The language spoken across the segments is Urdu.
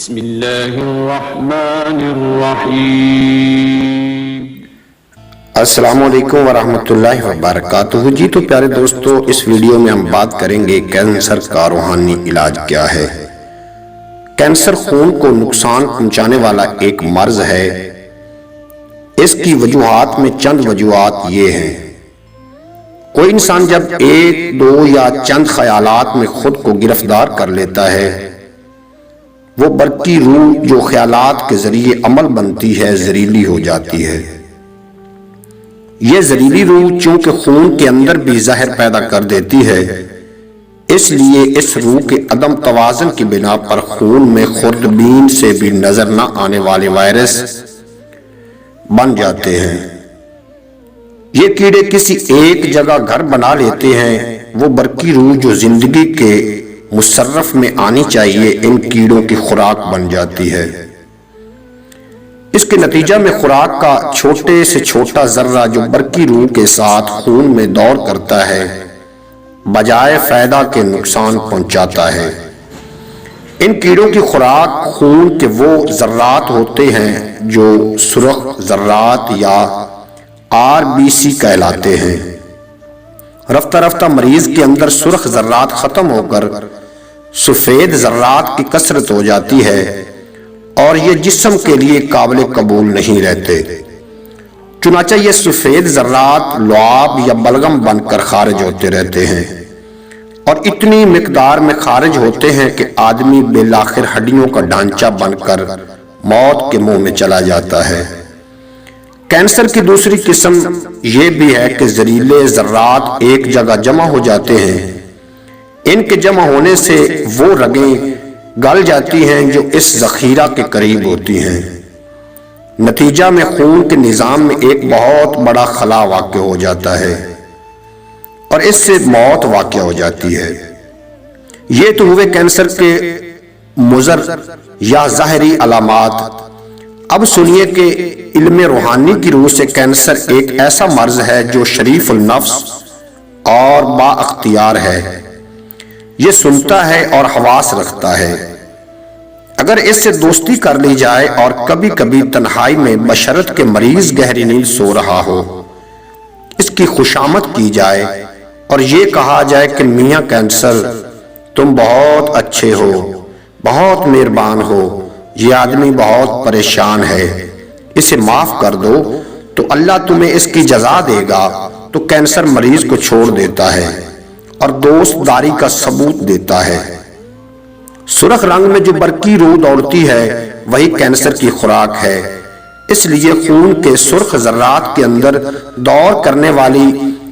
بسم اللہ الرحمن الرحیم۔ السلام علیکم ورحمۃ اللہ وبرکاتہ۔ جی تو پیارے دوستو، اس ویڈیو میں ہم بات کریں گے کینسر کا روحانی علاج کیا ہے۔ کینسر خون کو نقصان پہنچانے والا ایک مرض ہے۔ اس کی وجوہات میں چند وجوہات یہ ہیں۔ کوئی انسان جب ایک دو یا چند خیالات میں خود کو گرفتار کر لیتا ہے، وہ برقی روح جو خیالات کے ذریعے عمل بنتی ہے زہریلی ہو جاتی ہے۔ یہ زہریلی روح چونکہ خون کے اندر بھی زہر پیدا کر دیتی ہے، اس لیے اس روح کے عدم توازن کی بنا پر خون میں خوردبین سے بھی نظر نہ آنے والے وائرس بن جاتے ہیں۔ یہ کیڑے کسی ایک جگہ گھر بنا لیتے ہیں۔ وہ برقی روح جو زندگی کے مصرف میں آنی چاہیے، ان کیڑوں کی خوراک بن جاتی ہے۔ اس کے نتیجہ میں خوراک کا چھوٹے سے چھوٹا ذرہ جو برقی روح کے ساتھ خون میں دوڑ کرتا ہے، بجائے فائدہ کے نقصان پہنچاتا ہے۔ ان کیڑوں کی خوراک خون کے وہ ذرات ہوتے ہیں جو سرخ ذرات یا RBC کہلاتے ہیں۔ رفتہ رفتہ مریض کے اندر سرخ ذرات ختم ہو کر سفید ذرات کی کثرت ہو جاتی ہے، اور یہ جسم کے لیے قابل قبول نہیں رہتے۔ چنانچہ یہ سفید ذرات لعاب یا بلغم بن کر خارج ہوتے رہتے ہیں، اور اتنی مقدار میں خارج ہوتے ہیں کہ آدمی بالآخر ہڈیوں کا ڈھانچہ بن کر موت کے منہ میں چلا جاتا ہے۔ کینسر کی دوسری قسم یہ بھی ہے کہ زہریلے ذرات ایک جگہ جمع ہو جاتے ہیں۔ ان کے جمع ہونے سے وہ رگیں گل جاتی ہیں جو اس ذخیرہ کے قریب ہوتی ہیں۔ نتیجہ میں خون کے نظام میں ایک بہت بڑا خلا واقع ہو جاتا ہے، اور اس سے موت واقع ہو جاتی ہے۔ یہ تو ہوئے کینسر کے مضر یا ظاہری علامات۔ اب سنیے کہ علم روحانی کی روح سے کینسر ایک ایسا مرض ہے جو شریف النفس اور با اختیار ہے۔ یہ سنتا ہے اور حواس رکھتا ہے۔ اگر اس سے دوستی کر لی جائے اور کبھی کبھی تنہائی میں بشرط کے مریض گہری نیند سو رہا ہو، اس کی خوشامد کی جائے اور یہ کہا جائے کہ میاں کینسر، تم بہت اچھے ہو، بہت مہربان ہو، یہ آدمی بہت پریشان ہے، اسے معاف کر دو، تو اللہ تمہیں اس کی جزا دے گا، تو کینسر مریض کو چھوڑ دیتا ہے اور دوست داری کا ثبوت دیتا ہے۔ سرخ رنگ میں جو برقی روح دوڑتی ہے وہی کینسر کی خوراک ہے۔ اس لیے خون کے سرخ ذرات کے اندر دوڑ کرنے والی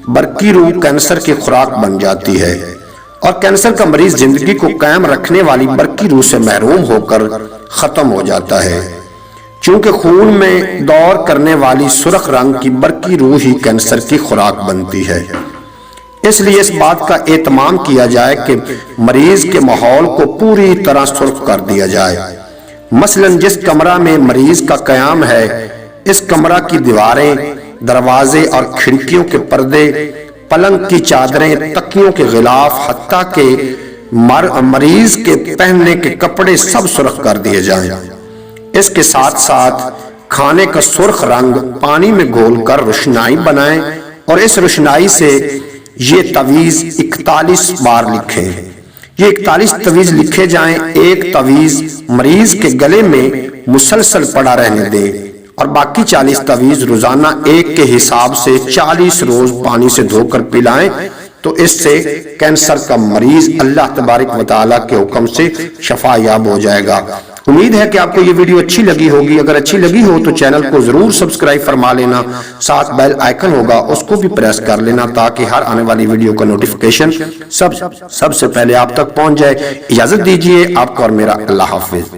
برقی روح کینسر کی خوراک بن جاتی ہے، اور کینسر کا مریض زندگی کو قائم رکھنے والی برقی روح سے محروم ہو کر ختم ہو جاتا ہے۔ چونکہ خون میں دوڑ کرنے والی سرخ رنگ کی برقی روح ہی کینسر کی خوراک بنتی ہے۔ اس لیے اس بات کا اہتمام کیا جائے کہ مریض کے ماحول کو پوری طرح سرخ کر دیا جائے۔ مثلا جس کمرہ میں مریض کا قیام ہے، اس کمرہ کی دیواریں، دروازے اور کھڑکیوں کے پردے، پلنگ کی چادریں، تکیوں کے غلاف، حتیٰ کہ مریض کے پہننے کے کپڑے سب سرخ کر دیے جائیں۔ اس کے ساتھ ساتھ کھانے کا سرخ رنگ پانی میں گھول کر روشنائی بنائیں، اور اس روشنائی سے یہ تعویذ 41 بار لکھیں۔ یہ 41 تعویذ لکھے جائیں۔ ایک تعویذ مریض کے گلے میں مسلسل پڑا رہنے دیں، اور باقی 40 تعویذ روزانہ ایک کے حساب سے 40 روز پانی سے دھو کر پلائیں، تو اس سے کینسر کا مریض اللہ تبارک و تعالیٰ کے حکم سے شفا یاب ہو جائے گا۔ امید ہے کہ آپ کو یہ ویڈیو اچھی لگی ہوگی۔ اگر اچھی لگی ہو تو چینل کو ضرور سبسکرائب فرما لینا، ساتھ بیل آئیکن ہوگا اس کو بھی پریس کر لینا، تاکہ ہر آنے والی ویڈیو کا نوٹیفیکیشن سب سے پہلے آپ تک پہنچ جائے۔ اجازت دیجیے آپ کو اور میرا اللہ حافظ۔